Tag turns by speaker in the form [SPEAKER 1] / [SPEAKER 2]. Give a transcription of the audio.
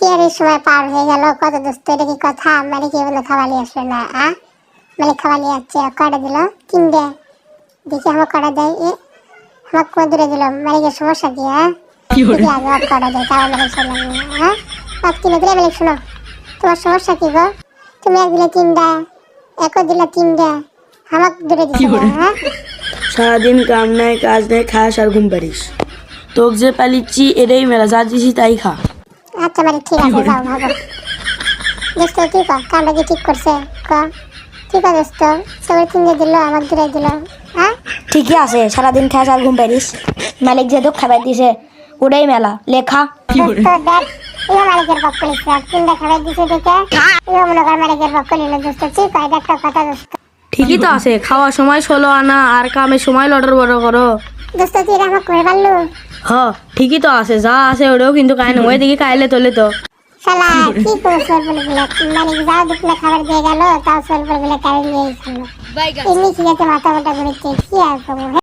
[SPEAKER 1] সিয়ারের সময় পার হয়ে গেল, কত দোস্ত, এটা কি কথা? মালিক বলে খাওয়ালি আসলো না। মালিক খাওয়ালি আসছে, কটা দিল? 3টে। দেখি আমার কটা দেয়। আমার কোন দূরে দিল? মালিকের সমস্যা কি? দেখি আগে কটা দেয়, তাও মালিক শুনলাম না। কিনে দিলে মালিক, শোনো, তোমার সমস্যা কি গো? তুমি এক দিলে 3টে, একও দিলে 3টে, আমার দূরে দিচ্ছ না।
[SPEAKER 2] সারাদিন কাম নাই কাজ নাই, খাস আর ঘুম পারিস। তোকে যে পালিচ্ছি এটাই মেলা, যা দিছি তাই খা।
[SPEAKER 1] আচ্ছা মালিক, ঠিক আছে, যাও ভাবো। দোস্ত তুই ক, কামটা কি ঠিক করছে? ক ঠিক আছে দোস্ত, সবাই 3টে দিল, আমার দূরে দিল।
[SPEAKER 3] ঠিকই আছে, সারাদিন খাস আর ঘুম পারিস। মালিক যে তোকে খাবার দিছে ওটাই মেলা, লেখা।
[SPEAKER 1] দোস্ত দেখ, ইহো মালিকের পক্ষ লিখছে, 3টে খাবার দিছে দেখে ইহো মনে কর মালিকের পক্ষ নিল। দোস্ত ঠিক হয়, এটা একটা কথা দোস্ত।
[SPEAKER 4] ঠিকই তো আছে, খাওয়ার সময় 16 আনা আর কামের সময় লটর বড় করো।
[SPEAKER 1] দোস্ত তুই এটা আমার করে পারলু?
[SPEAKER 4] হ, ঠিকই তো আছে, যা আছে ওটাও কিন্তু কায় না, ওই দিকে কাইলে তোলে তো।
[SPEAKER 1] শালা কি করে সরবলে গুলা, মালিক যাও দুপুরে খাবার দিয়ে গেল, তাও সরবলে গুলা কারে নিয়ে গেছিল। এমনি ঠিক আছে, মাথা মোটা ঘুরেছে, কি আর করবো।